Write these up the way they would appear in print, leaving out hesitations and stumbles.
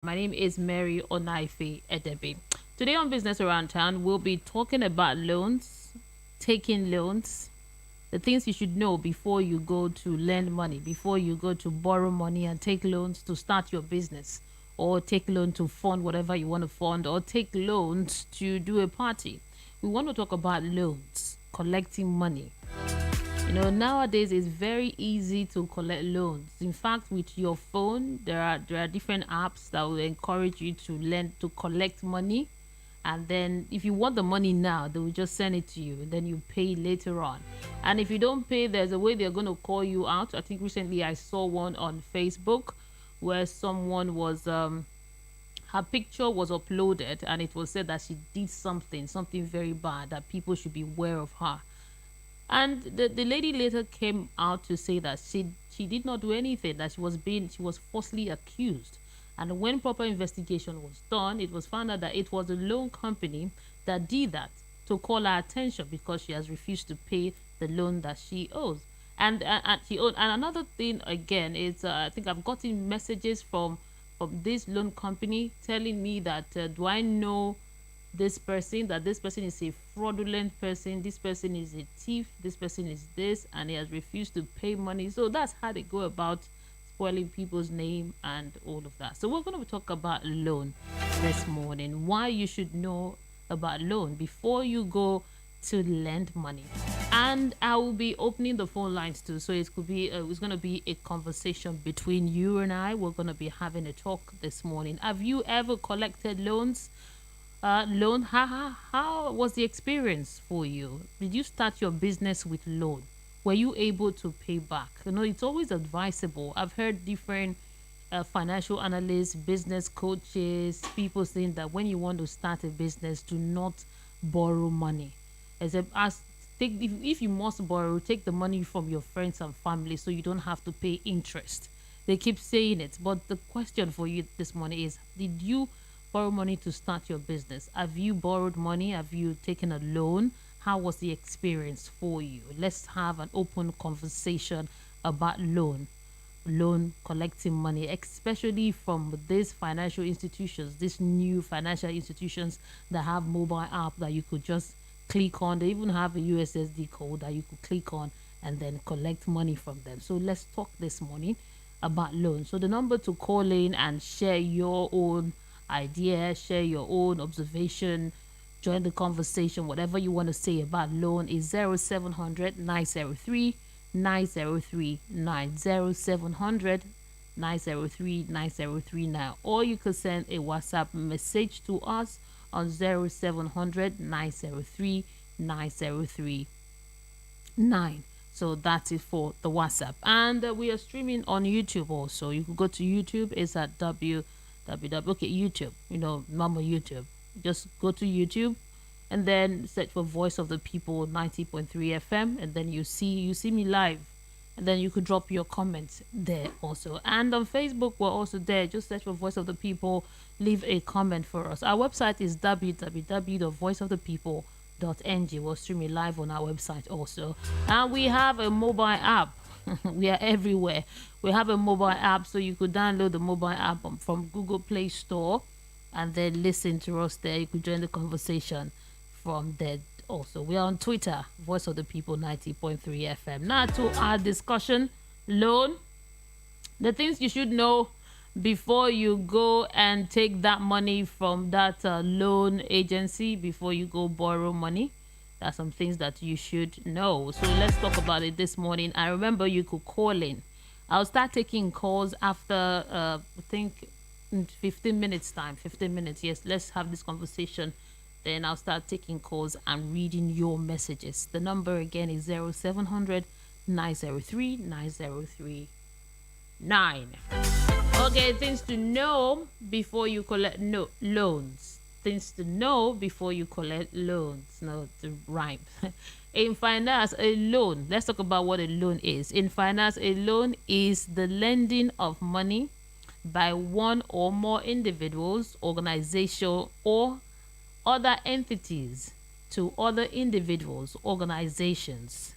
My name is Mary Onaife Edebe. Today on Business Around Town, we'll be talking about loans, taking loans, the things you should know before you go to lend money, before you go to borrow money and take loans to start your business, or take loan to fund whatever you want to fund, or take loans to do a party. We want to talk about loans, collecting money. Nowadays it's very easy to collect loans. In fact, with your phone, there are different apps that will encourage you to lend to collect money. And then if you want the money now, they will just send it to you and then you pay later on. And if you don't pay, there's a way they're going to call you out. I think recently I saw one on Facebook where someone was her picture was uploaded and it was said that she did something very bad, that people should be aware of her. And the lady later came out to say that she did not do anything, that she was falsely accused. And when proper investigation was done, it was found out that it was a loan company that did that to call her attention because she has refused to pay the loan that she owes. And she owed. And another thing again is I think I've gotten messages from this loan company telling me that do I know this person, that this person is a fraudulent person, this person is a thief, this person is this, and he has refused to pay money. So that's how they go about spoiling people's name and all of that. So we're going to talk about loan this morning, why you should know about loan before you go to lend money. And I will be opening the phone lines too, so it's going to be a conversation between you and I. We're going to be having a talk this morning. Have you ever collected loan? How was the experience for you? Did you start your business with loan? Were you able to pay back? It's always advisable. I've heard different financial analysts, business coaches, people saying that when you want to start a business, do not borrow money. As if you must borrow, take the money from your friends and family so you don't have to pay interest. They keep saying it, but the question for you this morning is: did you borrow money to start your business? Have you borrowed money? Have you taken a loan? How was the experience for you? Let's have an open conversation about loan collecting money, especially from these financial institutions, these new financial institutions that have mobile app that you could just click on. They even have a USSD code that you could click on and then collect money from them. So let's talk this morning about loans. So the number to call in and share your own idea, share your own observation, join the conversation, whatever you want to say about loan is 0700 903 9039 0700 903 9039, or you could send a WhatsApp message to us on 0700 903 9039. So that's it for the WhatsApp. And we are streaming on YouTube also. You can go to YouTube. It's at okay, YouTube, normal YouTube. Just go to YouTube and then search for Voice of the People 90.3 FM, and then you see me live, and then you could drop your comments there also. And on Facebook, we're also there. Just search for Voice of the People, leave a comment for us. Our website is www.voiceofthepeople.ng. We're streaming live on our website also, and we have a mobile app. We are everywhere. We have a mobile app, so you could download the mobile app from Google Play Store and then listen to us there. You could join the conversation from there also. We are on Twitter, Voice of the People 90.3 FM. Now to our discussion, loan, the things you should know before you go and take that money from that loan agency, before you go borrow money. There are some things that you should know. So let's talk about it this morning. I remember you could call in. I'll start taking calls after, I think, in 15 minutes time. 15 minutes, yes. Let's have this conversation. Then I'll start taking calls and reading your messages. The number again is 0700 903 9039. Okay, things to know before you collect loans. Things to know before you collect loans. No, the rhyme. In finance, a loan. Let's talk about what a loan is. In finance, a loan is the lending of money by one or more individuals, organization, or other entities to other individuals, organizations.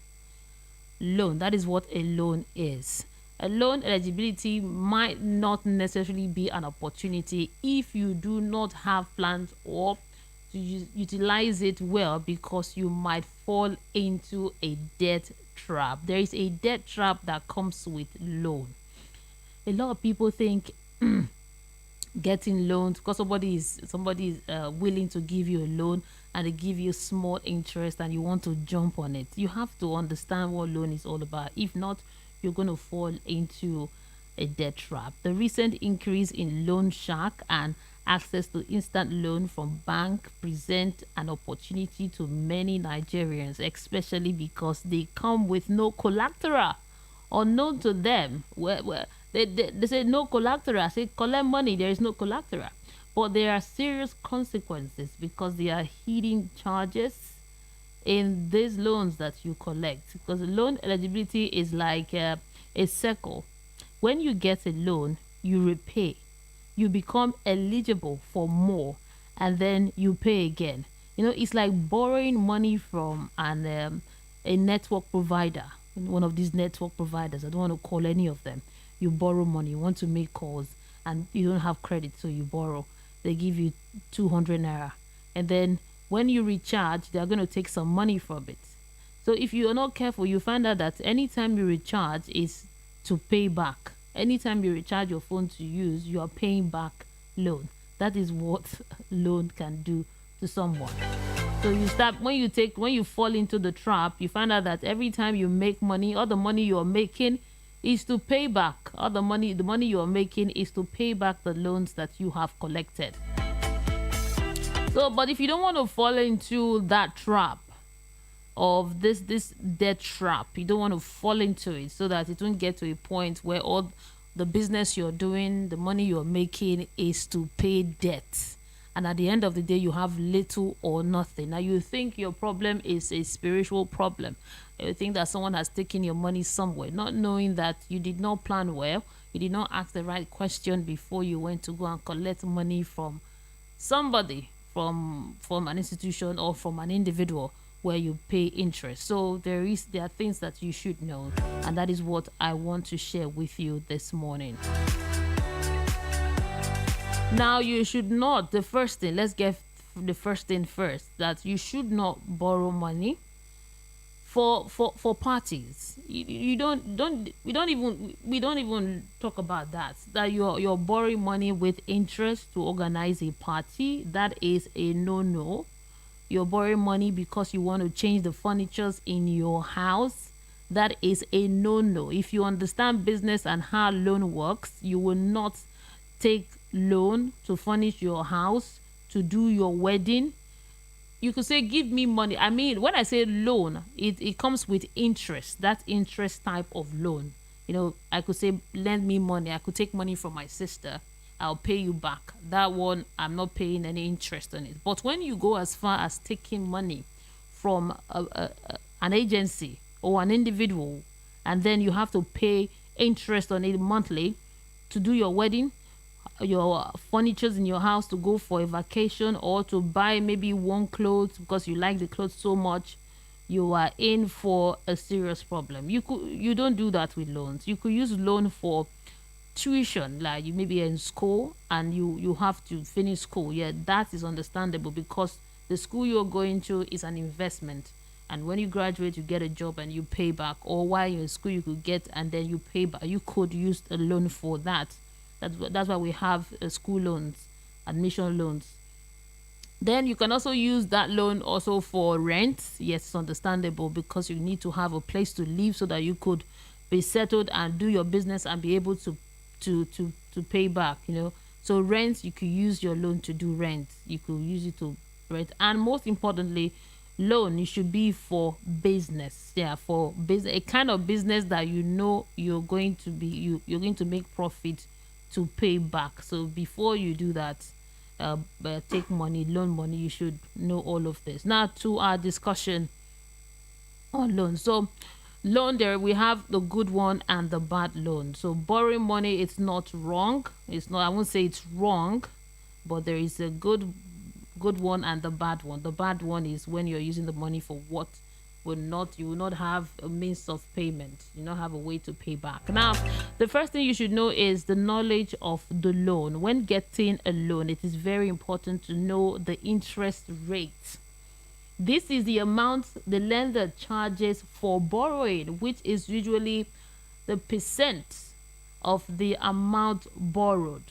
Loan. That is what a loan is. A loan eligibility might not necessarily be an opportunity if you do not have plans or to utilize it well, because you might fall into a debt trap. There is a debt trap that comes with loan. A lot of people think getting loans because somebody is willing to give you a loan and they give you small interest and you want to jump on it. You have to understand what loan is all about. If not, you're going to fall into a debt trap. The recent increase in loan shark and access to instant loan from bank present an opportunity to many Nigerians, especially because they come with no collateral. Unknown to them, where they say no collateral. I say collect money, there is no collateral. But there are serious consequences because there are hidden charges in these loans that you collect. Because loan eligibility is like a circle. When you get a loan, you repay, you become eligible for more, and then you pay again. It's like borrowing money from a network provider, one of these network providers. I don't want to call any of them. You borrow money, you want to make calls, and you don't have credit, so you borrow. They give you 200 naira, and then when you recharge, they're going to take some money from it. So if you are not careful, you find out that anytime you recharge is to pay back. Anytime you recharge your phone to use, you are paying back loan. That is what loan can do to someone. So when you fall into the trap, you find out that every time you make money, all the money you're making is to pay back. All the money you're making is to pay back the loans that you have collected. So, but if you don't want to fall into that trap of this debt trap, you don't want to fall into it, so that it won't get to a point where all the business you're doing, the money you're making is to pay debt, and at the end of the day you have little or nothing. Now you think your problem is a spiritual problem. You think that someone has taken your money somewhere, not knowing that you did not plan well, you did not ask the right question before you went to go and collect money from somebody, from an institution or from an individual, where you pay interest. So there are things that you should know, and that is what I want to share with you this morning. Now, you should not, the first thing, let's get the first thing first, that you should not borrow money for parties. We don't even talk about that you're borrowing money with interest to organize a party. That is a no. You're borrowing money because you want to change the furnitures in your house. That is a no. If you understand business and how loan works, you will not take loan to furnish your house, to do your wedding. You could say, give me money. I mean, when I say loan, it comes with interest. That interest type of loan. I could say, lend me money. I could take money from my sister. I'll pay you back. That one, I'm not paying any interest on it. But when you go as far as taking money from an agency or an individual, and then you have to pay interest on it monthly to do your wedding, your furnitures in your house, to go for a vacation, or to buy maybe one clothes because you like the clothes so much, you are in for a serious problem. You don't do that with loans. You could use loan for tuition, like you may be in school and you have to finish school. Yeah, that is understandable, because the school you're going to is an investment, and when you graduate you get a job and you pay back, or while you're in school you could get and then you pay back. You could use a loan for that. That's why we have school loans, admission loans. Then you can also use that loan also for rent. Yes, it's understandable, because you need to have a place to live so that you could be settled and do your business and be able to pay back. So rent, you could use your loan to do rent. You could use it to rent. And most importantly, loan, it should be for business. Yeah, for business, a kind of business that you're going to make profit to pay back. So before you do that, take money, loan money, you should know all of this. Now to our discussion on loan. So loan, there we have the good one and the bad loan. So borrowing money, it's not wrong. I won't say it's wrong, but there is a good one and the bad one. The bad one is when you're using the money for what you will not have a means of payment. You not have a way to pay back. Now, the first thing you should know is the knowledge of the loan. When getting a loan, it is very important to know the interest rate. This is the amount the lender charges for borrowing, which is usually the percent of the amount borrowed.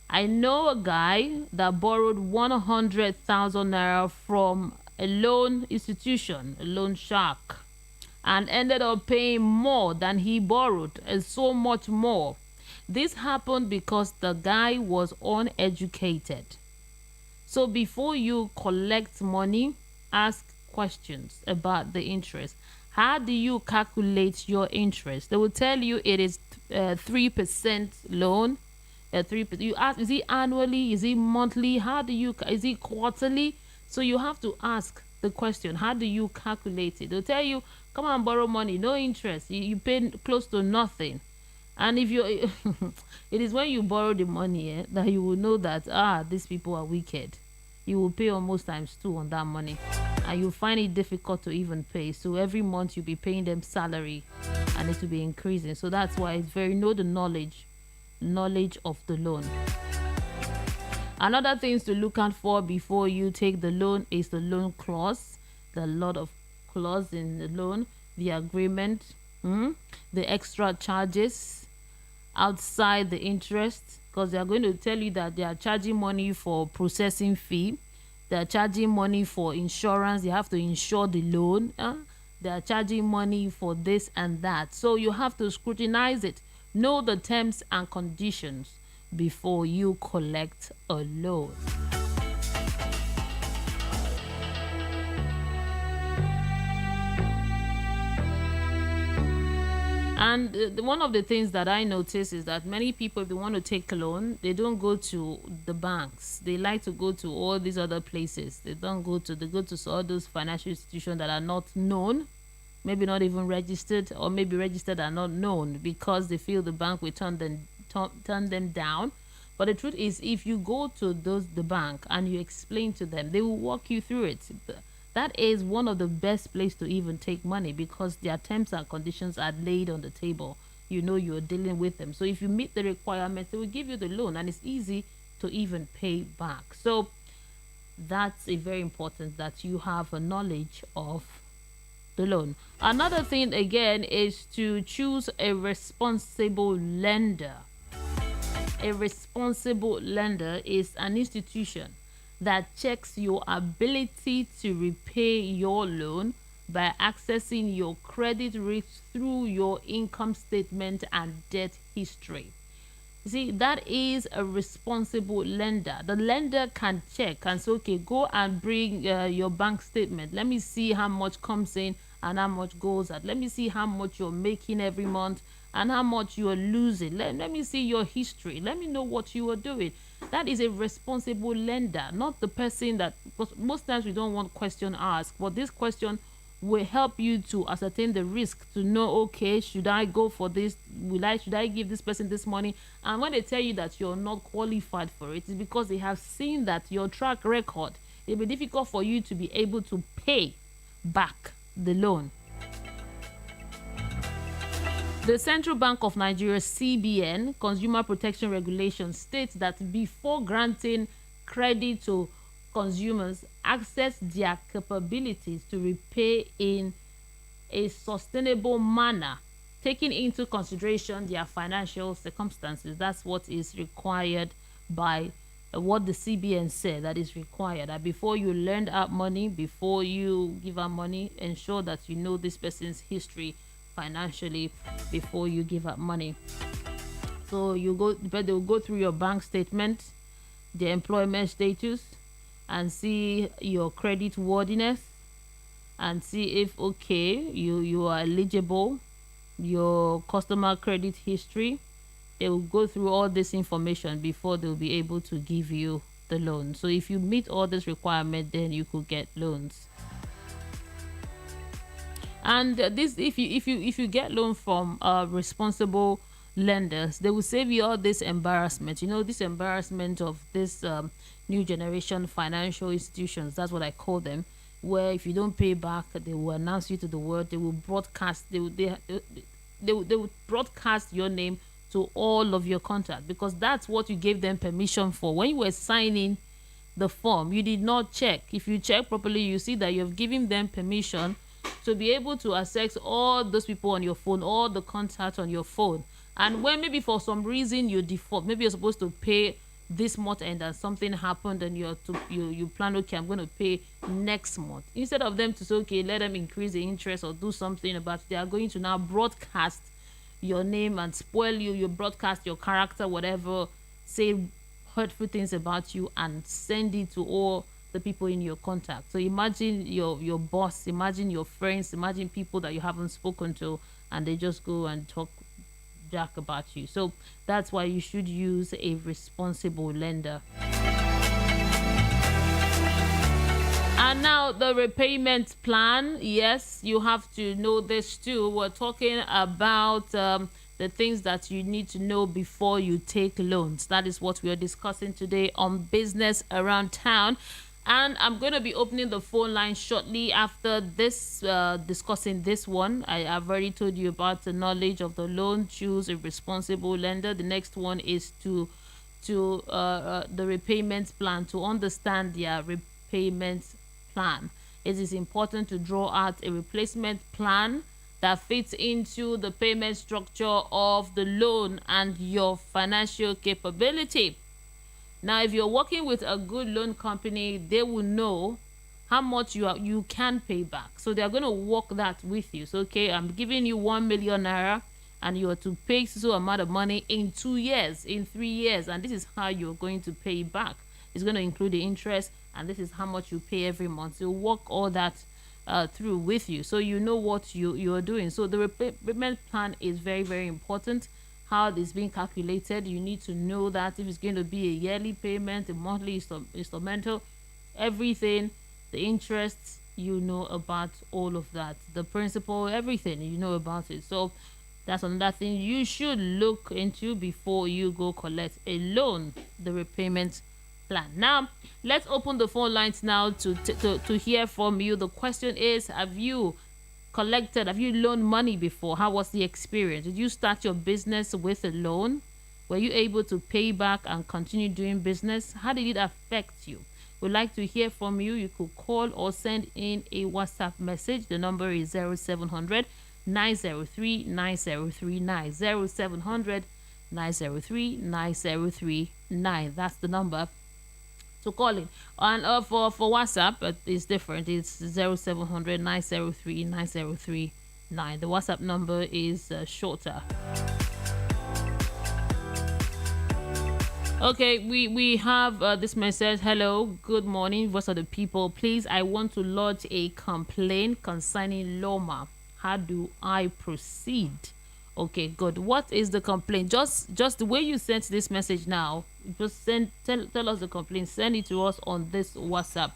I know a guy that borrowed 100,000 naira from a loan institution, a loan shark, and ended up paying more than he borrowed, and so much more. This happened because the guy was uneducated. So before you collect money, ask questions about the interest. How do you calculate your interest? They will tell you it is 3% loan. 3%. You ask, is it annually? Is it monthly? Is it quarterly? So you have to ask the question, how do you calculate it? They'll tell you, come and borrow money, no interest. You pay close to nothing. And if you, it is when you borrow the money that you will know that, these people are wicked. You will pay almost times 2 on that money. And you find it difficult to even pay. So every month you'll be paying them salary and it will be increasing. So that's why it's know the knowledge of the loan. Another things to look out for before you take the loan is the loan clause. There are a lot of clause in the loan, the agreement, the extra charges outside the interest, because they are going to tell you that they are charging money for processing fee, they are charging money for insurance, you have to insure the loan, they are charging money for this and that. So you have to scrutinize it, know the terms and conditions before you collect a loan. And one of the things that I notice is that many people, if they want to take a loan, they don't go to the banks. They like to go to all these other places. They go to all those financial institutions that are not known, maybe not even registered, or maybe registered and not known, because they feel the bank will turn them down. But the truth is, if you go to the bank and you explain to them, they will walk you through it. That is one of the best place to even take money, because their terms and conditions are laid on the table. You know you're dealing with them. So if you meet the requirements, they will give you the loan, and it's easy to even pay back. So that's a very important that you have a knowledge of the loan. Another thing again is to choose a responsible lender. A responsible lender is an institution that checks your ability to repay your loan by accessing your credit risk through your income statement and debt history. You see, that is a responsible lender. The lender can check and say, okay, go and bring your bank statement. Let me see how much comes in and how much goes out. Let me see how much you're making every month and how much you are losing. Let me see your history. Let me know what you are doing. That is a responsible lender, not the person that, because most times we don't want question asked, but this question will help you to ascertain the risk, to know, okay, should I go for this? Should I give this person this money? And when they tell you that you're not qualified for it, it's because they have seen that your track record, it'll be difficult for you to be able to pay back the loan. The Central Bank of Nigeria, CBN, Consumer Protection Regulations, states that before granting credit to consumers, assess their capabilities to repay in a sustainable manner, taking into consideration their financial circumstances. That's what is required by what the CBN said that is required. That before you lend out money, before you give out money, ensure that you know this person's history financially before you give up money. So they will go through your bank statement, the employment status, and see your credit worthiness, and see if you are eligible, your customer credit history. They will go through all this information before they'll be able to give you the loan. So if you meet all this requirement, then you could get loans. And if you get loan from responsible lenders, they will save you all this embarrassment. You know, this embarrassment of this new generation financial institutions. That's what I call them. where if you don't pay back, they will announce you to the world. They will broadcast. They will broadcast your name to all of your contacts, because that's what you gave them permission for. When you were signing the form, you did not check. If you check properly, you see that you have given them permission to be able to access all those people on your phone, all the contacts on your phone. And when maybe for some reason you default, maybe you're supposed to pay this month and then something happened and you plan, okay, I'm going to pay next month, instead of them to say, okay, let them increase the interest or do something about it, they are going to now broadcast your name and spoil you broadcast your character, whatever, say hurtful things about you and send it to all the people in your contact. So imagine your boss, imagine your friends, imagine people that you haven't spoken to, and they just go and talk jack about you. So that's why you should use a responsible lender. And now the repayment plan. Yes, you have to know this too. We're talking about the things that you need to know before you take loans. That is what we are discussing today on Business Around Town. And I'm going to be opening the phone line shortly after this, discussing this one. I've already told you about the knowledge of the loan. Choose a responsible lender. The next one is to the repayment plan, to understand their repayment plan. It is important to draw out a replacement plan that fits into the payment structure of the loan and your financial capability. Now, if you're working with a good loan company, they will know how much you can pay back. So they're going to work that with you. So, okay, I'm giving you 1 million naira and you are to pay so amount of money in 2 years, in 3 years. And this is how you're going to pay back. It's going to include the interest, and this is how much you pay every month. So work all that through with you, so you know what you're doing. So the repayment plan is very, very important. How it's being calculated, you need to know that. If it's going to be a yearly payment, a monthly instrumental, everything, the interest, you know about all of that, the principal, everything, you know about it. So that's another thing you should look into before you go collect a loan, the repayment plan. Now let's open the phone lines now to hear from you. The question is, have you loaned money before? How was the experience? Did you start your business with a loan? Were you able to pay back and continue doing business? How did it affect you? We'd like to hear from you. You could call or send in a WhatsApp message. The number is 0700 903 9039. 0700 903 9039. That's the number to call in. And for WhatsApp, it's different. It's 0700 903 9039. The WhatsApp number is shorter. Okay, we have this message. Hello, good morning, voice of the people. Please, I want to lodge a complaint concerning Loma. How do I proceed? Okay, good. What is the complaint? Just the way you sent this message now, just tell us the complaint. Send it to us on this WhatsApp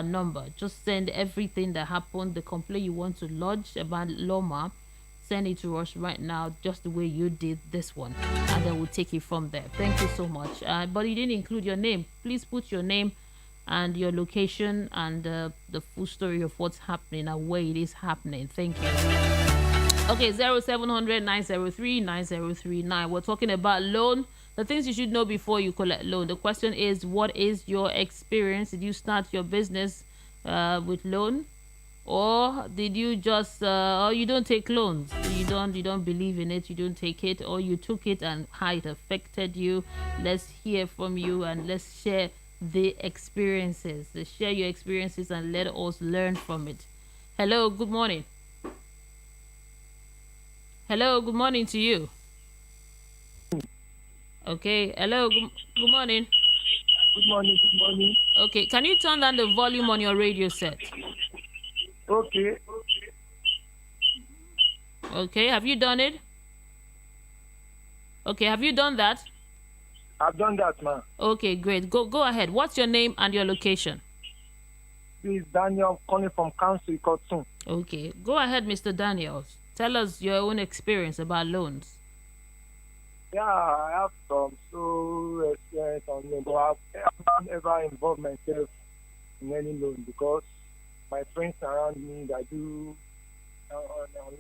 number. Just send everything that happened, the complaint you want to lodge about Loma. Send it to us right now, just the way you did this one, and then we'll take it from there. Thank you so much. But you didn't include your name. Please put your name and your location and the full story of what's happening and where it is happening. Thank you. Okay, 0700 903 9039. We're talking about loan, the things you should know before you collect loan. The question is, what is your experience? Did you start your business with loan? Or did you just or you don't take loans, you don't believe in it, you don't take it, or you took it and how it affected you? Let's hear from you and let's share the experiences. Let's share your experiences and let us learn from it. Hello, good morning. Hello, good morning to you. Okay, hello, good morning. Good morning, good morning. Okay, can you turn down the volume on your radio set? Okay. Okay, have you done it? Okay, have you done that? I've done that, man. Okay, great. Go ahead. What's your name and your location? This is Daniel calling from Council Cotton. Okay, go ahead, Mr. Daniels. Tell us your own experience about loans. Yeah, I have some experience on loan, but I've never involved myself in any loan because my friends around me that do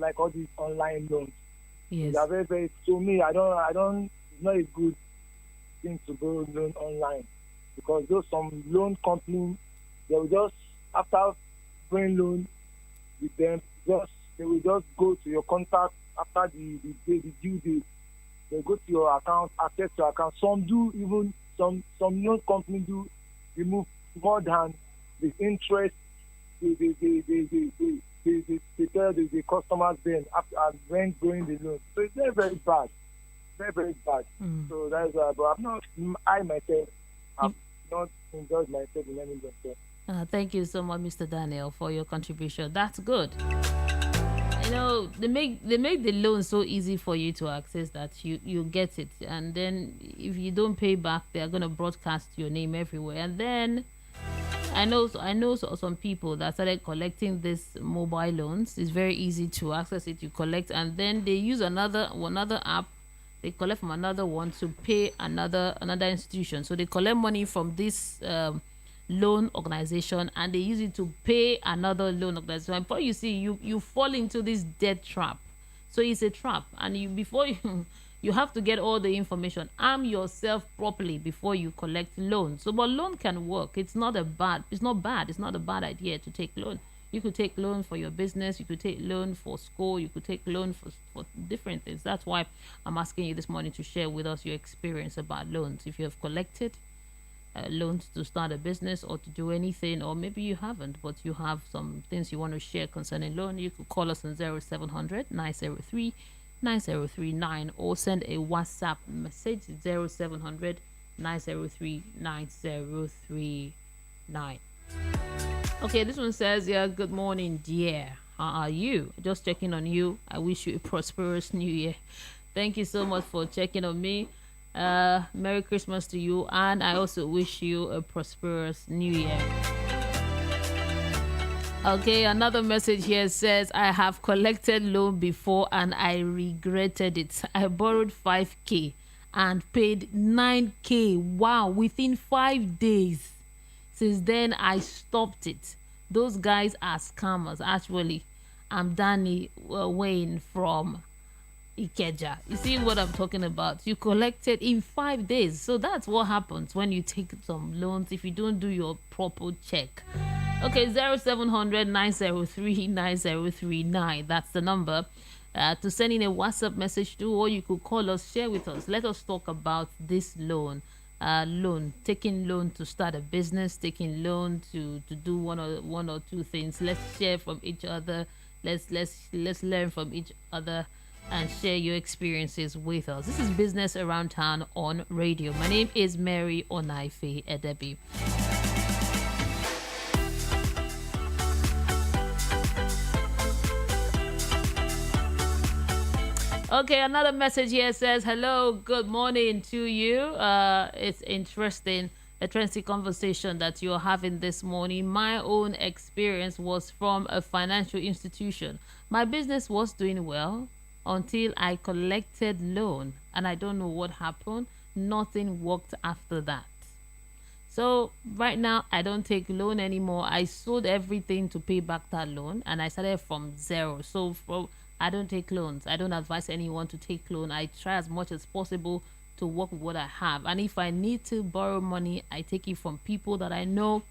like all these online loans. So they Yes. are very, very. To me, I don't. It's not a good thing to go loan online because those some loan companies they will just after going loan with them, just they will just go to your contact after the due date. They go to your account, access your account. Some do even some loan company do remove more than the interest they tell the customers then after when going the loan. So it's very very bad, very very bad. Mm. So that's why. But I'm not. I myself have You- not enjoyed myself in any loan. Thank you so much, Mr. Daniel, for your contribution. That's good. They make the loan so easy for you to access that you get it, and then if you don't pay back, they are gonna broadcast your name everywhere. And then I know some people that started collecting this mobile loans. It's very easy to access it. You collect, and then they use another app. They collect from another one to pay another institution. So they collect money from this loan organization and they use it to pay another loan organization. And before you see, you fall into this debt trap. So it's a trap, and you before you you have to get all the information, arm yourself properly before you collect loan. So but loan can work. It's not a bad idea to take loan. You could take loan for your business, you could take loan for school, you could take loan for different things. That's why I'm asking you this morning to share with us your experience about loans. If you have collected loans to start a business or to do anything, or maybe you haven't, but you have some things you want to share concerning loan, you could call us on 0700 903 9039 or send a WhatsApp message 0700 903 9039. Okay, this one says, yeah, good morning, dear. How are you? Just checking on you. I wish you a prosperous new year. Thank you so much for checking on me. Merry Christmas to you, and I also wish you a prosperous new year. Okay, another message here says, I have collected loan before and I regretted it. I borrowed 5k and paid 9k. Wow, within 5 days. Since then, I stopped it. Those guys are scammers. Actually, I'm Danny Wayne from Ikeja. You see what I'm talking about? You collected in 5 days. So that's what happens when you take some loans if you don't do your proper check. Okay, 0700 903 9039. That's the number to send in a WhatsApp message to, or you could call us, share with us. Let us talk about this loan. Taking loan to start a business, taking loan to do one or two things. Let's share from each other. Let's learn from each other and share your experiences with us. This is Business Around Town on radio. My name is Mary Onaife Edebi. Okay, another message here says, hello, good morning to you. It's interesting, a interesting conversation that you're having this morning. My own experience was from a financial institution. My business was doing well until I collected loan, and I don't know what happened. Nothing worked after that. So right now, I don't take loan anymore. I sold everything to pay back that loan, and I started from zero. I don't take loans. I don't advise anyone to take loan. I try as much as possible to work with what I have. And if I need to borrow money, I take it from people that I know,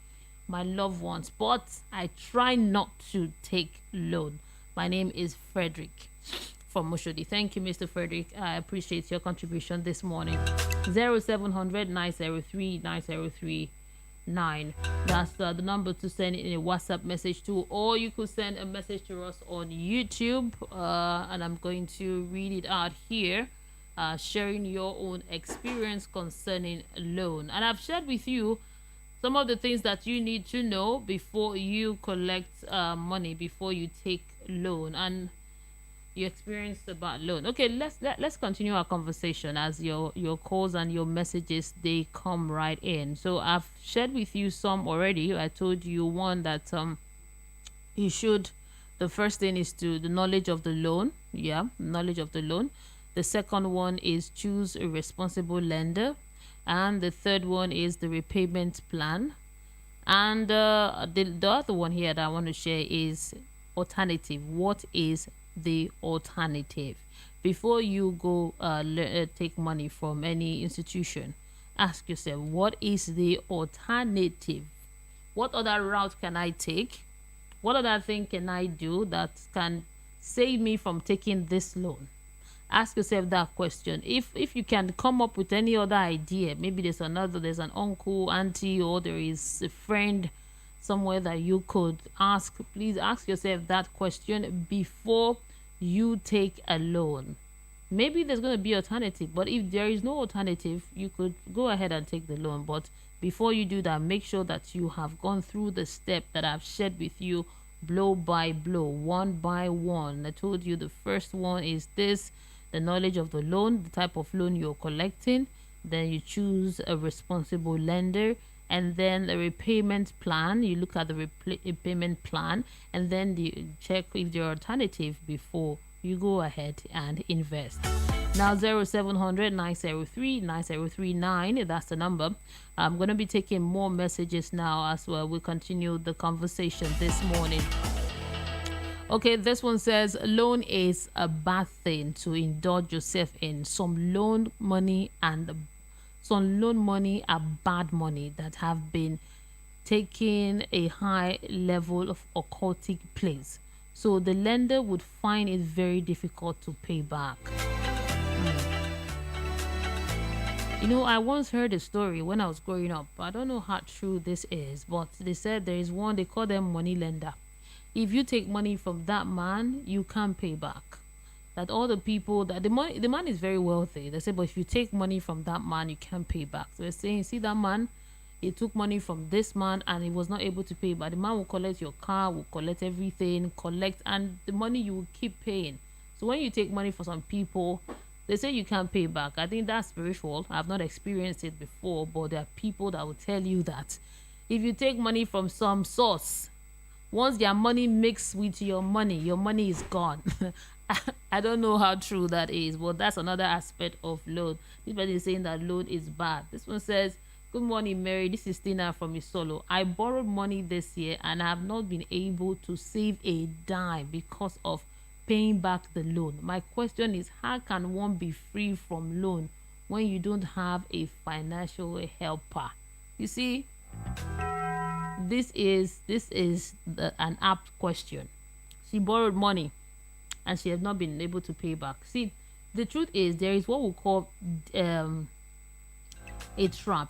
my loved ones. But I try not to take loan. My name is Frederick from Moshodi. Thank you, Mr. Frederick. I appreciate your contribution this morning. 0700 903 9039. That's the number to send in a WhatsApp message to, or you could send a message to us on YouTube, and I'm going to read it out here, sharing your own experience concerning loan. And I've shared with you some of the things that you need to know before you collect money, before you take loan, and your experience about loan. Okay, let's continue our conversation as your calls and your messages, they come right in. So I've shared with you some already. I told you one that you should, the first thing is to the knowledge of the loan. Yeah, knowledge of the loan. The second one is choose a responsible lender, and the third one is the repayment plan. And the other one here that I want to share is alternative. What is the alternative? Before you go take money from any institution, ask yourself, what is the alternative? What other route can I take? What other thing can I do that can save me from taking this loan? Ask yourself that question. If you can come up with any other idea, maybe there's an uncle, auntie, or there is a friend somewhere that you could ask, please ask yourself that question before you take a loan. Maybe there's going to be alternative, but if there is no alternative, you could go ahead and take the loan. But before you do that, make sure that you have gone through the step that I've shared with you, blow by blow, one by one. I told you the first one is this: the knowledge of the loan, the type of loan you're collecting. Then you choose a responsible lender, and then the repayment plan. You look at the repayment plan, and then you check if there are alternative before you go ahead and invest. Now 0700 903 9039, that's the number. I'm going to be taking more messages now as well. We continue the conversation this morning. Okay, this one says loan is a bad thing to indulge yourself in. Some loan money are bad money that have been taking a high level of occultic place. So the lender would find it very difficult to pay back. You know, I once heard a story when I was growing up. I don't know how true this is, but they said there is one, they call them money lender. If you take money from that man, you can't pay back. That all the people that the man is very wealthy. They say, but if you take money from that man, you can't pay back. So they're saying, see that man, he took money from this man and he was not able to pay. But the man will collect your car, will collect everything, and the money you will keep paying. So when you take money from some people, they say you can't pay back. I think that's spiritual. I've not experienced it before, but there are people that will tell you that if you take money from some source, once their money mixes with your money is gone. I don't know how true that is, but that's another aspect of loan. This person is saying that loan is bad. This one says, good morning, Mary. This is Tina from Isolo. I borrowed money this year and I have not been able to save a dime because of paying back the loan. My question is, how can one be free from loan when you don't have a financial helper? You see, this is an apt question. She borrowed money and she has not been able to pay back. See, the truth is there is what we call a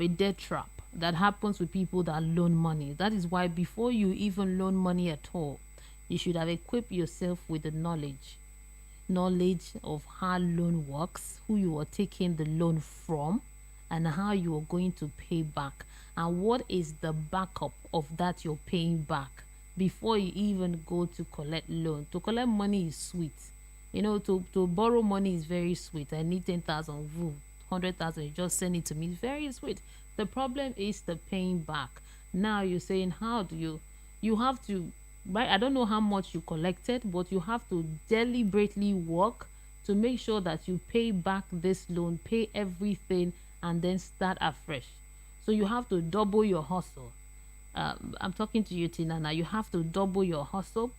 debt trap that happens with people that loan money. That is why before you even loan money at all, you should have equipped yourself with the knowledge of how loan works, who you are taking the loan from, and how you are going to pay back, and what is the backup of that you're paying back before you even go to collect loan. To collect money is sweet. You know, to borrow money is very sweet. I need 10,000, 100,000, you just send it to me. It's very sweet. The problem is the paying back. Now you're saying, how do you have to, right? I don't know how much you collected, but you have to deliberately work to make sure that you pay back this loan, pay everything, and then start afresh. So you have to double your hustle. I'm talking to you, Tina. Now you have to double your hustle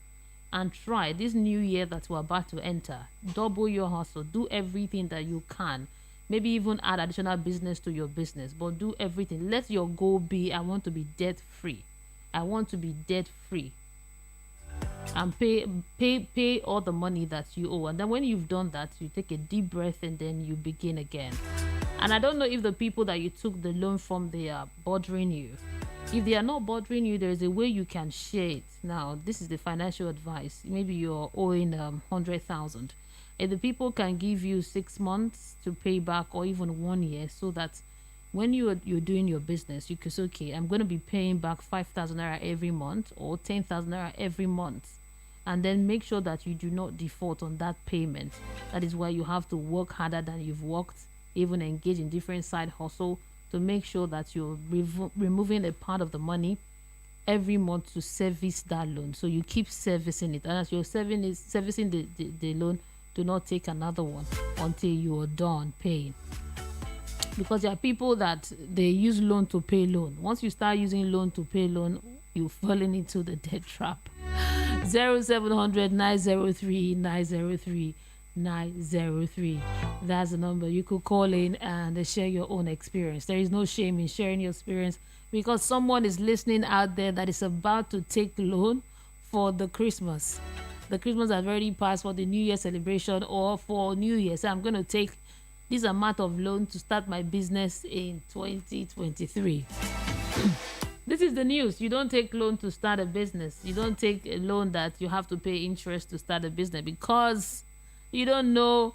and try this new year that we're about to enter. Double your hustle. Do everything that you can. Maybe even add additional business to your business, but do everything. Let your goal be, I want to be debt free. I want to be debt free. And pay all the money that you owe. And then when you've done that, you take a deep breath and then you begin again. And I don't know if the people that you took the loan from, they are bothering you. If they are not bothering you, there is a way you can share it. Now, this is the financial advice. Maybe you're owing 100,000. If the people can give you 6 months to pay back, or even 1 year, so that when you're doing your business, you can say, okay, I'm going to be paying back 5,000 naira every month or 10,000 naira every month, and then make sure that you do not default on that payment. That is why you have to work harder than you've worked, even engage in different side hustle to make sure that you're removing a part of the money every month to service that loan. So you keep servicing it, and as you're servicing the loan, do not take another one until you are done paying. because there are people that they use loan to pay loan. Once you start using loan to pay loan, you're falling into the debt trap. 0700 903 903 903. That's the number. You could call in and share your own experience. There is no shame in sharing your experience, because someone is listening out there that is about to take loan for the Christmas. The Christmas has already passed, for the New Year celebration or for New Year. So I'm going to take this amount of loan to start my business in 2023. This is the news. You don't take loan to start a business. You don't take a loan that you have to pay interest to start a business, because you don't know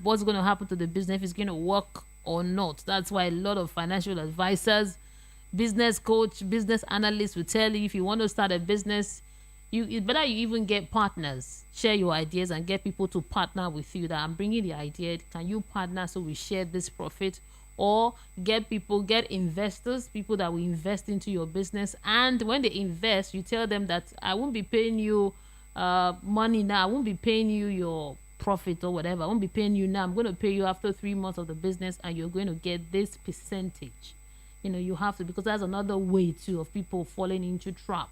what's going to happen to the business, if it's going to work or not. That's why a lot of financial advisors, business coach, business analysts will tell you, if you want to start a business, it's better you even get partners. Share your ideas and get people to partner with you. That I'm bringing the idea. Can you partner so we share this profit? Or get investors, people that will invest into your business. And when they invest, you tell them that I won't be paying you money now. I won't be paying you your profit or whatever. I won't be paying you now. I'm going to pay you after 3 months of the business, and you're going to get this percentage. You have to, because that's another way too of people falling into trap.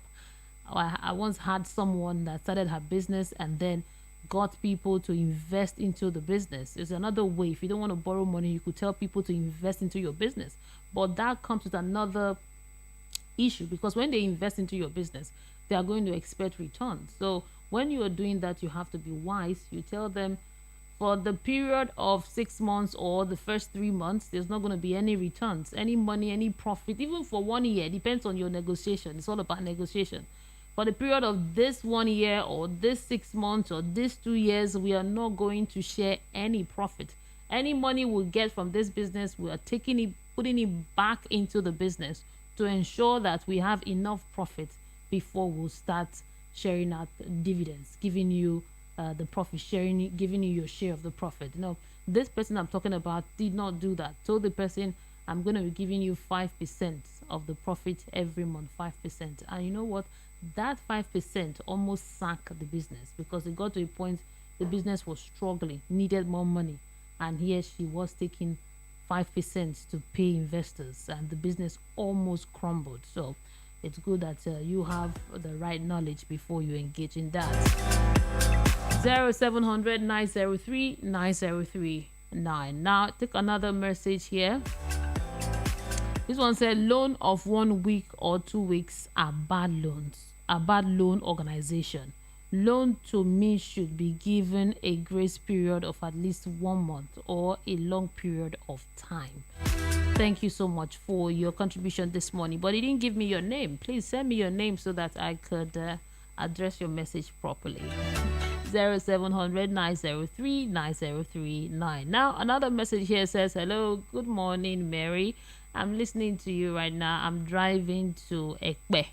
I once had someone that started her business and then got people to invest into the business. It's another way. If you don't want to borrow money, you could tell people to invest into your business. But that comes with another issue, because when they invest into your business, they are going to expect returns. So when you are doing that, you have to be wise. You tell them, for the period of 6 months or the first 3 months, there's not going to be any returns, any money, any profit, even for 1 year. It depends on your negotiation. It's all about negotiation. For the period of this 1 year or this 6 months or this 2 years, we are not going to share any profit. Any money we get from this business, we are putting it back into the business to ensure that we have enough profit before we'll start sharing out dividends, giving you the profit sharing, giving you your share of the profit. This person I'm talking about did not do that. Told the person, I'm going to be giving you 5% of the profit every month, 5%. And you know what? That 5% almost sank the business, because it got to a point the business was struggling, needed more money. And here she was taking 5% to pay investors, and the business almost crumbled. So it's good that you have the right knowledge before you engage in that. 0700 903 9039. Now, take another message here. This one said, loan of 1 week or 2 weeks are bad loans, a bad loan organization. Loan to me should be given a grace period of at least 1 month or a long period of time. Thank you so much for your contribution this morning. But you didn't give me your name. Please send me your name so that I could address your message properly. 0700 903 9039. Now, another message here says, hello, good morning, Mary. I'm listening to you right now. I'm driving to Ekpe.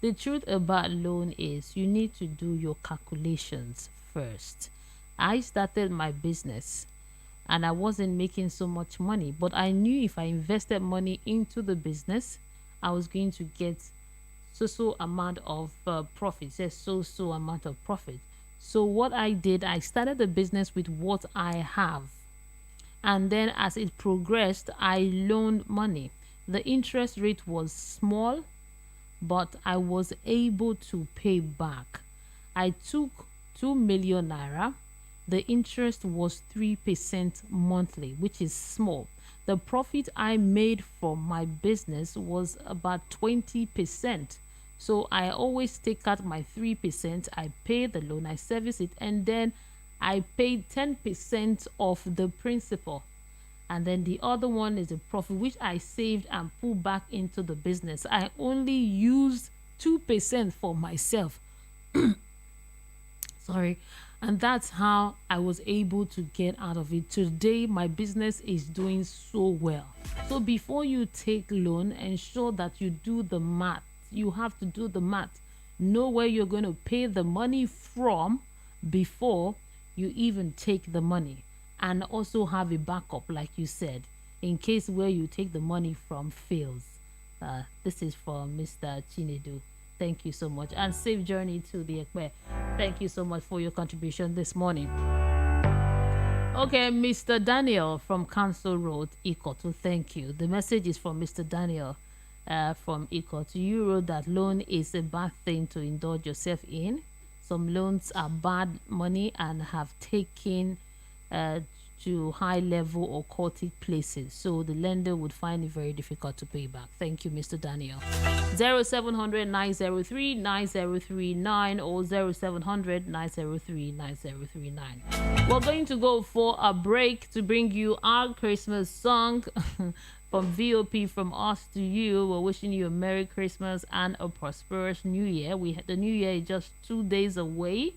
The truth about loan is you need to do your calculations first. I started my business and I wasn't making so much money, but I knew if I invested money into the business, I was going to get so amount of profit. Says so amount of profit. So what I did, I started the business with what I have. And then as it progressed, I loaned money. The interest rate was small, but I was able to pay back. I took 2 million naira. The interest was 3% monthly, which is small. The profit I made from my business was about 20%. So I always take out my 3%, I pay the loan, I service it, and then I paid 10% of the principal. And then the other one is a profit which I saved and put back into the business. I only used 2% for myself. Sorry. And that's how I was able to get out of it. Today, my business is doing so well. So before you take loan, ensure that you do the math. You have to do the math. Know where you're going to pay the money from before you even take the money. And also have a backup, like you said, in case where you take the money from fails. This is from Mr. Chinedu. Thank you so much. And safe journey to the Ekpe. Thank you so much for your contribution this morning. Okay, Mr. Daniel from Council Road, Ikoto, thank you. The message is from Mr. Daniel from Ikoto. You wrote that loan is a bad thing to indulge yourself in. Some loans are bad money and have taken to high level or cultic places. So the lender would find it very difficult to pay back. Thank you, Mr. Daniel. 0700 903 9039 or 0700 903 9039. We're going to go for a break to bring you our Christmas song from VOP, from us to you. We're wishing you a Merry Christmas and a prosperous New Year. The New Year is just 2 days away.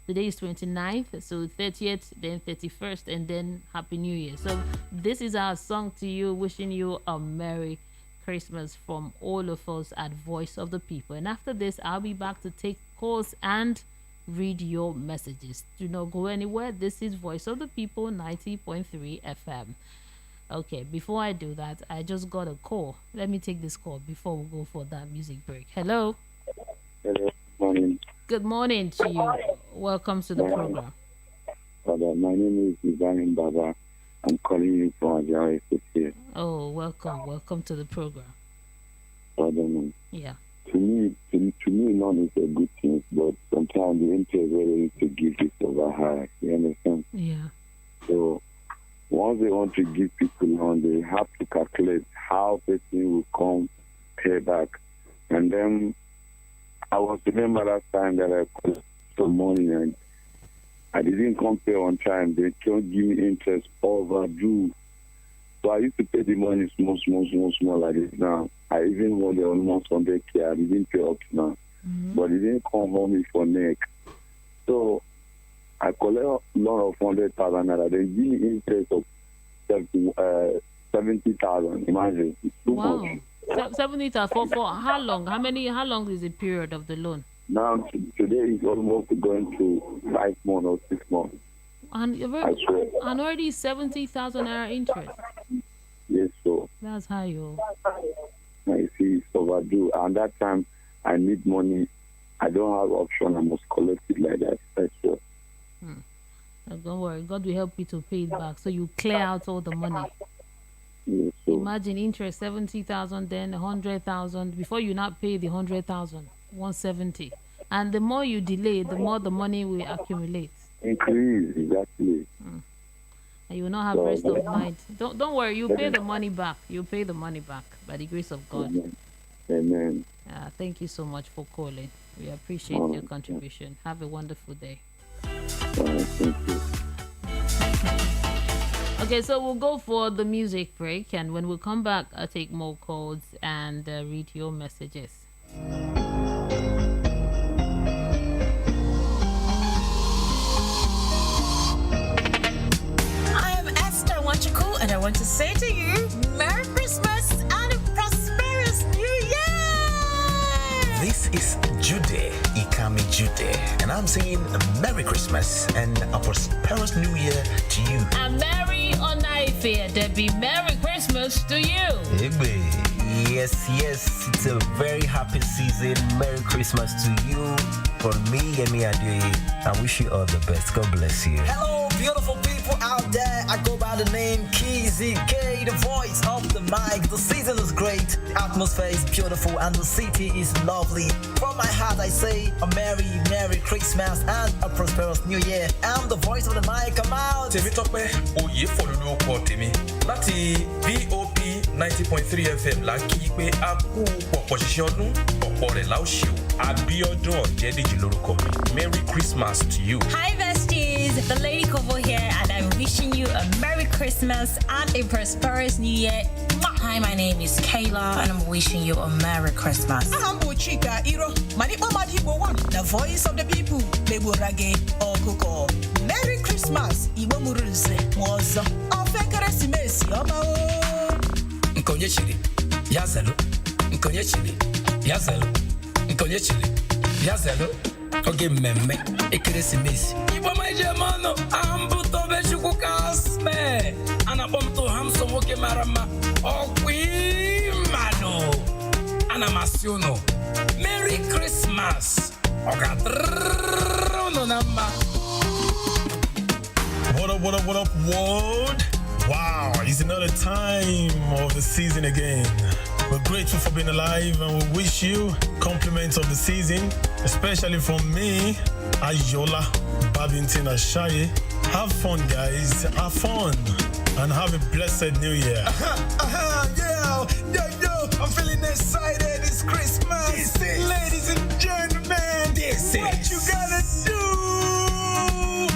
Today is 29th, so 30th, then 31st, and then Happy New Year. So this is our song to you, wishing you a Merry Christmas from all of us at Voice of the People. And after this, I'll be back to take calls and read your messages. Do not go anywhere. This is Voice of the People, 90.3 FM. Okay, before I do that, I just got a call. Let me take this call before we go for that music break. Hello. Hello. Morning. Good morning to you. Welcome to the program. My name is Ibrahim Baba. I'm calling you from Ajay State. Oh, welcome. Welcome to the program. Yeah. To me, loan is a good thing, but sometimes the interest rate to give is over high. You understand? Yeah. So once they want to give people loan, they have to calculate how person will come pay back. And then I was remember that time that I put some money and I didn't come pay on time. They can't give me interest overdue. So I used to pay the money small like this now. I even won the almost 100K. I didn't pay up now. Mm-hmm. But it didn't come home me for neck. So I collect a loan of 100,000 naira. They give me interest of 70,000. Imagine. It's too much. 70,000 for how long? How long is the period of the loan? Now today is almost going to 5 months or 6 months. And already 70,000 naira interest. Yes, so That's high, yo. I see it's overdue. And that time I need money. I don't have option. I must collect it like that. That's all. Don't worry. God will help you to pay it back. So you clear out all the money. Yes, so Imagine interest 70,000, then 100,000. Before you not pay the 100,000, 170. And the more you delay, the more the money will accumulate. increase exactly. And you will not have rest of mind. Don't worry. You pay the money back. You pay the money back by the grace of God. Amen. Thank you so much for calling. We appreciate your contribution. Have a wonderful day. Thank you. Okay, so we'll go for the music break, and when we come back, I'll take more calls and read your messages. I am Esther Wanchuku, and I want to say to you, Merry Christmas and a prosperous New Year! This is Jude Ikami Jude, and I'm saying a Merry Christmas and a prosperous New Year to you. A Merry Onaife, Debbie. Merry Christmas to you. Hey, yes, it's a very happy season. Merry Christmas to you. From me, Yemi Adeoye, I wish you all the best. God bless you. Hello, beautiful people out there. I go by the name Kizzy K, the voice of the mic. The season is great, atmosphere is beautiful, and the city is lovely. From my heart, I say a Merry Christmas and a prosperous New Year. I'm the voice of the mic. Come out. Tèmítọ́pẹ́ Oyèfọ́lù kọ tèmi láti VOP 90.3 FM la kí pé a kú pọ̀pọ̀ ṣiṣẹ́ ọdún ọ̀pọ̀ rẹ̀ la ó ṣe o. Abíọ́dún Ọ̀jẹ́dèjì lórúkọ mi. Merry Christmas to you. Hi, besties. The Lady Kobo here, and I'm wishing you a Merry Christmas and a prosperous New Year. Hi, my name is Kayla, and I'm wishing you a Merry Christmas. Humble Chika Iro, Manipa Madibo One, the voice of the people. Bebo Rage or Coco. Merry Christmas, Ibo Muruse, was Ofekeresimesi, Omao. Nkonyechiri, Yazelo, Nkonyechiri, Yazelo, Nkonyechiri, Yazelo, Oge Meme, Ekeresimesi. Ibo Majemano, Ambuto Beshuku Kasme, Anabomto Hamso Woke Marama, Okwi Mano, Anamasiono. Merry Christmas, Oga Drono Namba. What up, world? Wow, it's another time of the season again. We're grateful for being alive and we wish you compliments of the season, especially from me, Ayola, Babington, Ashaye. Have fun, guys. Have fun. And have a blessed new year. Yo, I'm feeling excited. It's Christmas. Ladies and gentlemen, what you gotta do?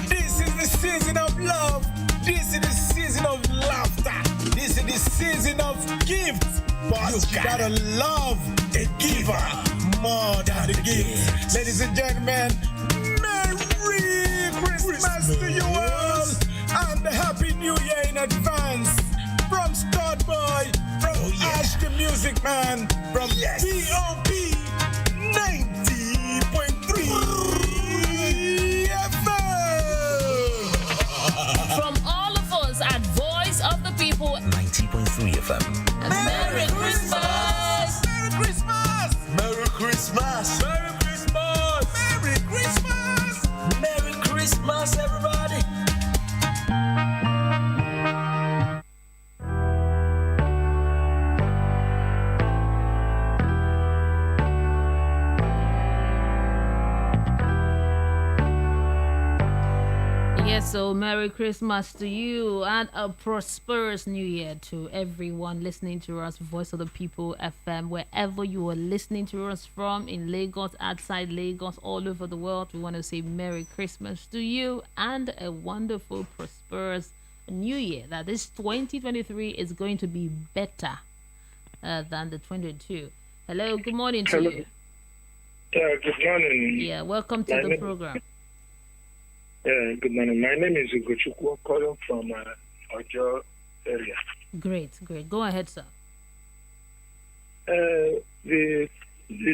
This is the season of love. This is the season of laughter. This is the season of gifts. But you gotta love the giver more than the gift. Ladies and gentlemen, Merry Christmas to you all and a Happy New Year in advance. From Stud Boy, from Ash the Music Man, from BOP 90.3 FM. From all of us at Voice of the People, 90.3 FM. Merry Christmas! Merry Christmas! Merry Christmas! Merry Christmas! Merry Christmas! Merry Christmas, everybody! Yes, so Merry Christmas to you and a prosperous New Year to everyone listening to us, Voice of the People FM, wherever you are listening to us from, in Lagos, outside Lagos, all over the world. We want to say Merry Christmas to you and a wonderful, prosperous New Year. That this 2023 is going to be better than the 22. Hello, good morning to you. Good morning. Yeah, welcome to the program. Good morning. My name is Ugochukwu, calling from Ojo area. Great. Go ahead, sir. The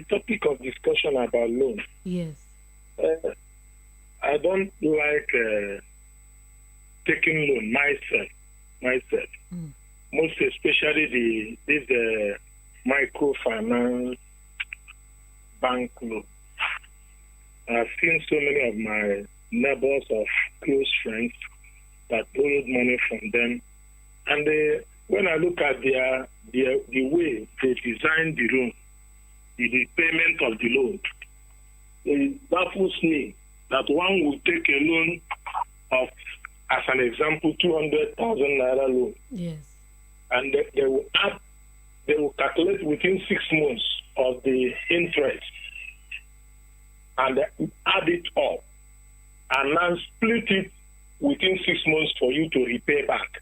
topic of discussion about loan. Yes. I don't like taking loan myself. Most especially this microfinance bank loan. I've seen so many of my neighbors of close friends that borrowed money from them, and when I look at the way they designed the loan, the payment of the loan, it baffles me that one will take a loan of, as an example, 200,000 naira loan. Yes. And they will calculate within 6 months of the interest and add it up and now split it within 6 months for you to repay back.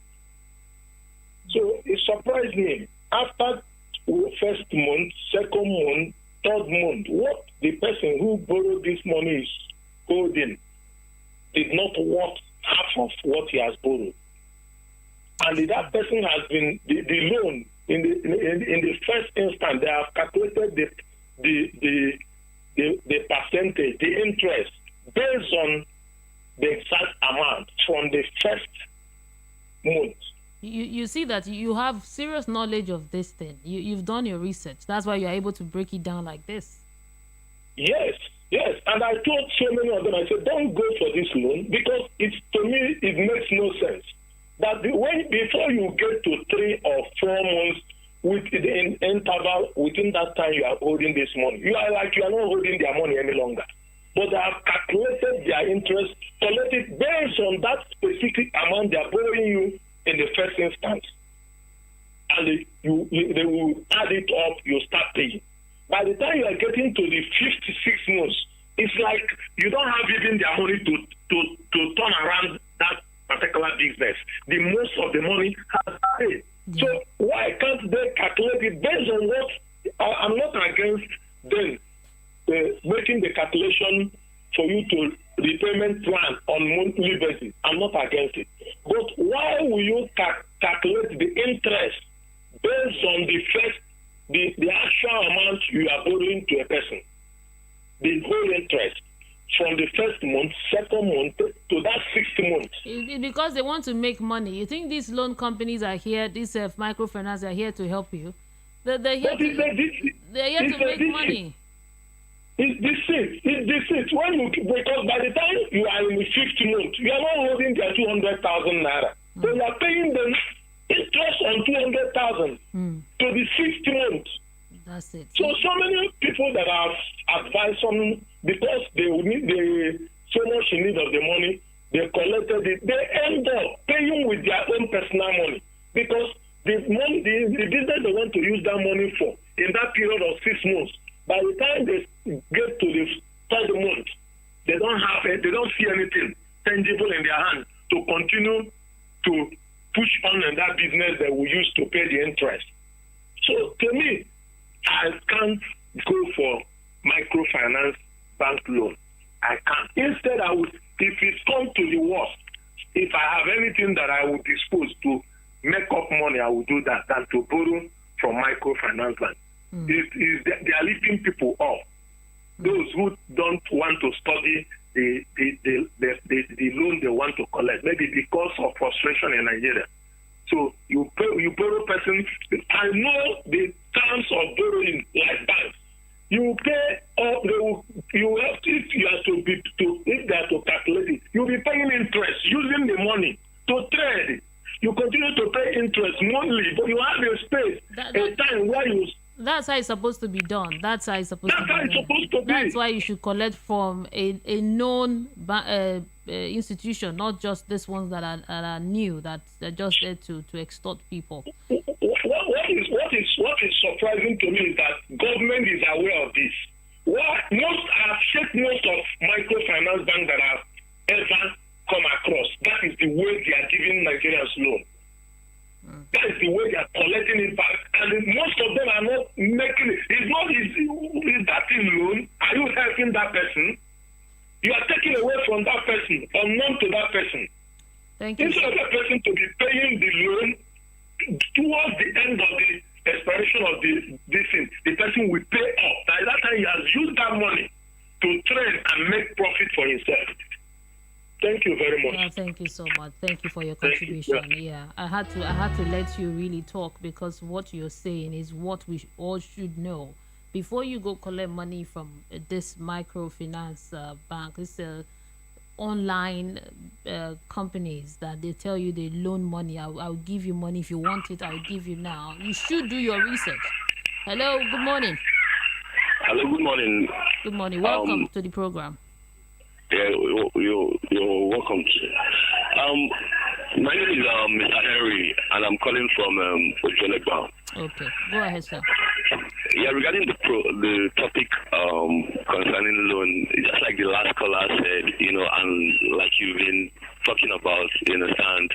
So it surprised me. After first month, second month, third month, what the person who borrowed this money is holding did not worth half of what he has borrowed. And that person has been, the loan, in the first instance, they have calculated the percentage, the interest, based on the exact amount from the first month. You see that you have serious knowledge of this thing. You've done your research. That's why you're able to break it down like this. Yes. And I told so many of them, I said, don't go for this loan, because to me, it makes no sense. That before you get to 3 or 4 months with the interval, within that time you are holding this money. You are not holding their money any longer. But they have calculated their interest, collected based on that specific amount they are borrowing you in the first instance. And they will add it up, you start paying. By the time you are getting to the 56 months, it's like you don't have even their money to turn around that particular business. The most of the money has paid. Yeah. So why can't they calculate it based on what? I'm not against them making the calculation for you to repayment plan on monthly basis. I'm not against it. But why will you calculate the interest based on the actual amount you are borrowing to a person? The whole interest from the first month, second month to that 6th month. Because they want to make money. You think these loan companies are here, these microfinance are here to help you? They're here to make money. It's deceit. It's deceit. Because by the time you are in the 50th month, you are not holding their 200,000 naira. So you are paying them interest on 200,000 to the 50th month. That's it. So many people that have advised on because they so much in need of the money, they collected it. They end up paying with their own personal money because the business they want to use that money for in that period of 6 months. By the time they get to the third month, they don't have it. They don't see anything tangible in their hand to continue to push on in that business that we use to pay the interest. So to me, I can't go for microfinance bank loan. I can't. Instead, I would, if it's come to the worst, if I have anything that I would dispose to make up money, I would do that than to borrow from microfinance bank. They are lifting people off. Those who don't want to study the loan they want to collect, maybe because of frustration in Nigeria. So you borrow person. I know the terms of borrowing like banks. You pay up. You have if you are if they are to calculate it, you'll be paying interest using the money to trade. You continue to pay interest monthly, but you have a space, a time where you. That's how it's supposed to be done. That's how it's supposed to be. That's why you should collect from a known institution, not just these ones that are new, that are just there to extort people. What is surprising to me is that government is aware of this. I've checked most of microfinance banks that I've ever come across. That is the way they are giving Nigerians loan. That is the way they are collecting it back. And most of them are not making it. It's not easy. Is that in loan? Are you helping that person? You are taking away from that person, unknown to that person. Thank you. Instead of that person to be paying the loan towards the end of the expiration of this thing, the person will pay up. By that time, he has used that money to trade and make profit for himself. Thank you very much. Yeah, thank you so much. Thank you for your contribution. Yeah, I had to let you really talk because what you're saying is what we all should know. Before you go collect money from this microfinance bank, this online companies that they tell you they loan money. I'll give you money if you want it. I'll give you now. You should do your research. Hello, good morning. Hello, good morning. Good morning. Welcome to the program. Yeah, you're welcome. My name is Mr. Henry, and I'm calling from Ojonegba. Okay, go ahead, sir. Yeah, regarding the topic concerning loan, just like the last caller said, and like you've been talking about, you understand,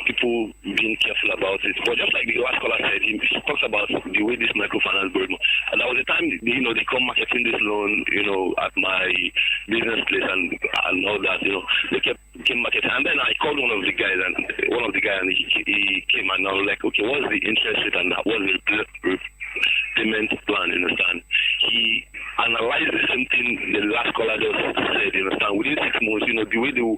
people being careful about it. But just like the last caller said, he talks about the way this microfinance borrowed. And there was a time, they come marketing this loan, at my business place and all that, they came marketing. And then I called one of the guys, and he came, and I was like, okay, what's the interest rate and what's the payment plan, you understand? He analyzed the same thing the last caller just said, you understand, within 6 months, the way they will.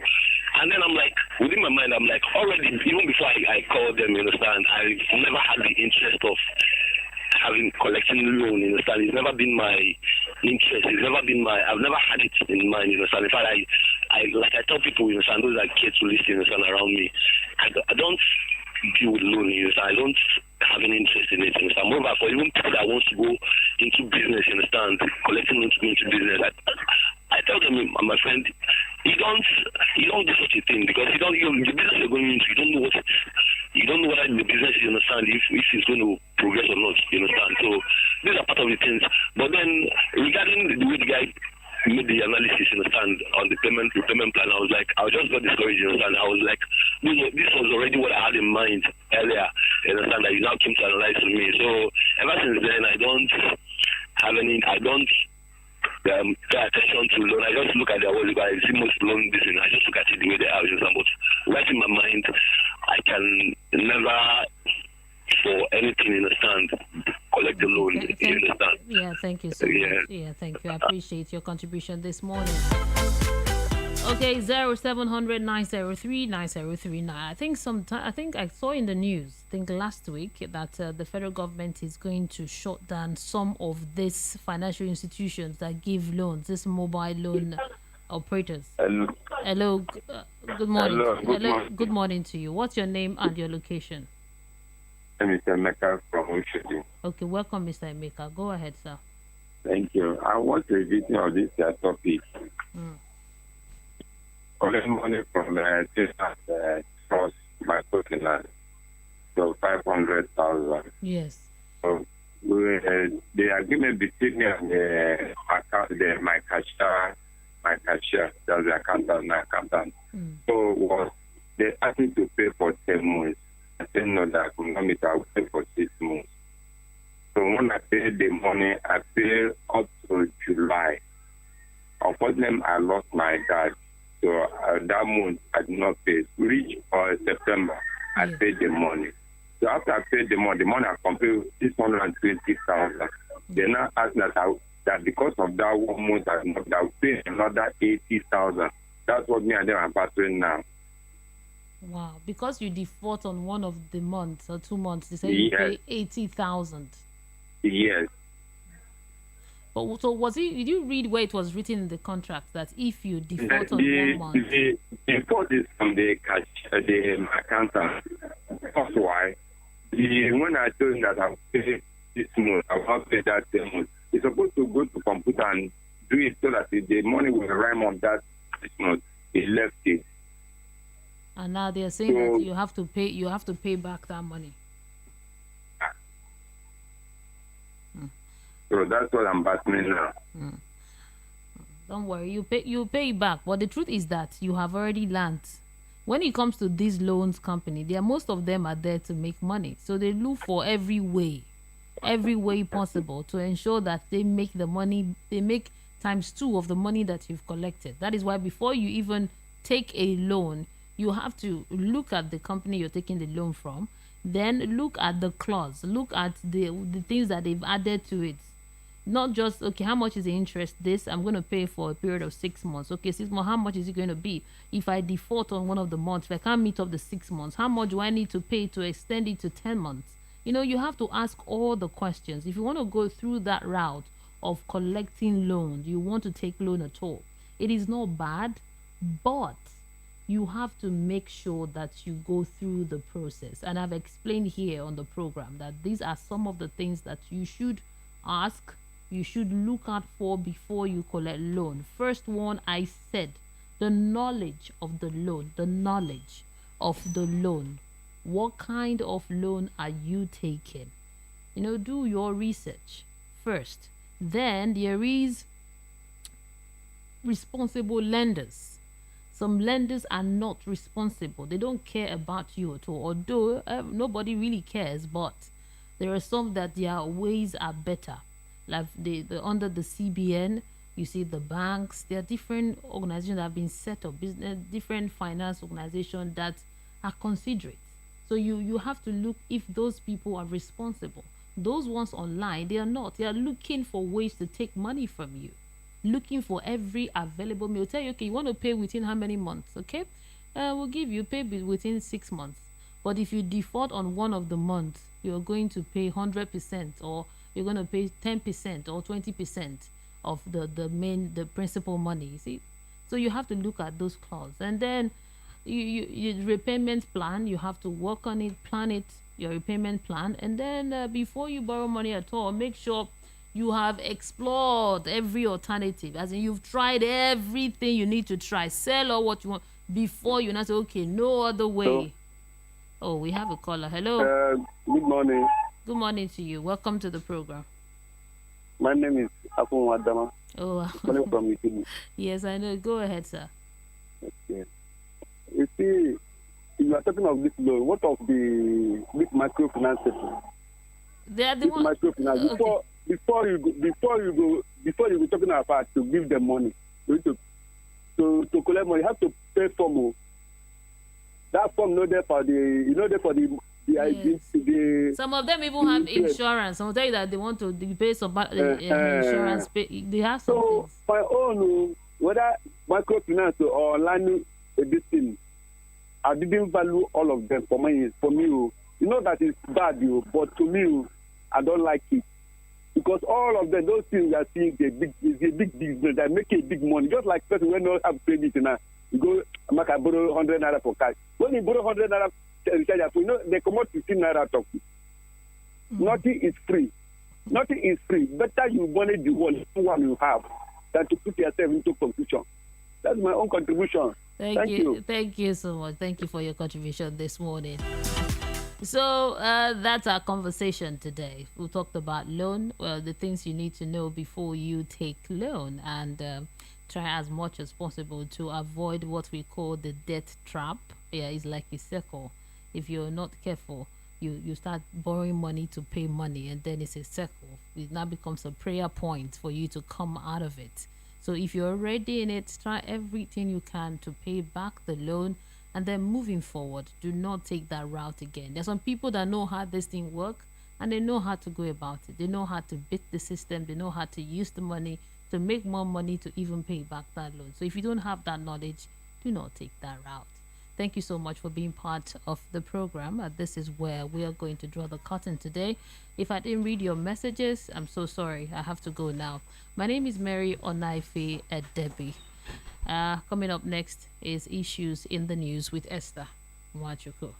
And then I'm like, within my mind, I'm like, already, even before I called them, you understand, I've never had the interest of collecting loan, you understand? It's never been my interest. I've never had it in mind, you understand? In fact, I tell people, you understand, those are kids who listen, you understand, around me. I don't deal with loan, you understand? I don't have any interest in it, you understand? Moreover, for even people that want to go into business, you understand, collecting loan to go into business, I tell them, my friend, you don't do such a thing because the business you're going into, you don't know whether the business, you understand, if it's going to progress or not, you understand? So these are part of the things. But then regarding the way the guy made the analysis, you understand, on the payment plan, I was just got discouraged, you understand? I was like, this was already what I had in mind earlier, you understand, that you now came to analyze with me. So ever since then, I don't pay attention to loan. I just look at their wallet. I see most loan business. I just look at it the way they are. But right in my mind, I can never, for anything, you understand, collect the loan. You understand? Yeah, thank you so much. Yeah, thank you. I appreciate your contribution this morning. Okay, 0700 903 9039. I think I saw in the news, I think last week, that the federal government is going to shut down some of these financial institutions that give loans, this mobile loan operators. Hello. Hello, good morning. Hello, good morning. Good morning to you. What's your name and your location? I'm Mr. Mecca from Oshodi. Okay, welcome, Mr. Emeka. Go ahead, sir. Thank you. I want a vision of this topic. Collect money from trust microfinance. So 500,000. Yes. So the agreement between me and my cashier, that's the accountant, my accountant. So was they asked me to pay for 10 months. I said no, that I could not meet. I will pay for 6 months. So when I paid the money, I paid up to July. Unfortunately, I lost my dad. So that month, I did not pay. Reach September, I paid the money. So after I paid the money I completed 620,000. They now asked that because of that 1 month, I will pay another 80,000. That's what me and them are battling now. Wow, because you default on one of the months or 2 months, they say you pay 80,000. Yes. But so did you read where it was written in the contract that if you default on 1 month? The default is from the accountant. That's why when I told him that I'll pay this month, I'll pay that month, he's supposed to go to computer and do it so that the money will rhyme on that this month. He left it. And now they are saying that you have to pay back that money. So that's what I'm battling now. Don't worry, you pay back. But the truth is that you have already learned. When it comes to these loans company, most of them are there to make money. So they look for every way possible to ensure that they make the money. They make ×2 of the money that you've collected. That is why before you even take a loan, you have to look at the company you're taking the loan from. Then look at the clause. Look at the things that they've added to it. Not just, okay, how much is the interest? This, I'm going to pay for a period of 6 months. Okay, 6 months, how much is it going to be? If I default on one of the months, if I can't meet up the 6 months, how much do I need to pay to extend it to 10 months? You have to ask all the questions. If you want to go through that route of collecting loans, you want to take loan at all, it is not bad, but you have to make sure that you go through the process. And I've explained here on the program that these are some of the things that you should ask, you should look out for before you collect loan. First one, I said, the knowledge of the loan, What kind of loan are you taking? Do your research first. Then there is responsible lenders. Some lenders are not responsible. They don't care about you at all. Although nobody really cares, but there are some that their ways are better. Like under the CBN, you see the banks. There are different organizations that have been set up, different finance organizations that are considerate. So you have to look if those people are responsible. Those ones online, they are not. They are looking for ways to take money from you. Looking for every available meal. Tell you, okay, you want to pay within how many months? Okay, we'll give you pay within 6 months. But if you default on one of the months, you're going to pay 100%, or you're going to pay 10% or 20% of the principal money. You see, so you have to look at those clauses, and then you repayment plan. You have to work on it, plan it, your repayment plan, and then before you borrow money at all, make sure you have explored every alternative, as in you've tried everything you need to try, sell all what you want before you not say, okay, no other way. Hello? Oh, we have a caller. Hello. Good morning. Good morning to you. Welcome to the program. My name is Afun Adama. Oh, calling from Italy. Yes, I know. Go ahead, sir. Okay. You see, you are talking of this loan. What of this microfinance people? They are the one. Microfinance. Okay. Before you go talking about to give them money, you need to collect money. You have to pay form. That form not there for the yes. Some of them even have insurance. Some tell you that they want to pay some insurance. They have some things. My own, whether microfinance or land this thing. I didn't value all of them for me. You know that it's bad, but to me, I don't like it. Because all of them, those things you are seeing, is a big business. They make a big money. Just like person when you have credit now, you go, I borrow 100 naira for cash. When you borrow 100 naira, they come out 15 naira talk. Nothing is free. Nothing is free. Better you manage the one you have than to put yourself into confusion. That's my own contribution. Thank you. Thank you so much. Thank you for your contribution this morning. So that's our conversation today. We talked about loan, the things you need to know before you take loan, and try as much as possible to avoid what we call the debt trap. Yeah, it's like a circle. If you're not careful, you start borrowing money to pay money, and then it's a circle. It now becomes a prayer point for you to come out of it. So if you're already in it, try everything you can to pay back the loan, and then moving forward, do not take that route again. There's some people that know how this thing works, and they know how to go about it. They know how to beat the system. They know how to use the money to make more money to even pay back that loan. So if you don't have that knowledge, do not take that route. Thank you so much for being part of the program. This is where we are going to draw the curtain today. If I didn't read your messages, I'm so sorry. I have to go now. My name is Mary Onaife Edebi. Coming up next is Issues in the News with Esther Mwachuku.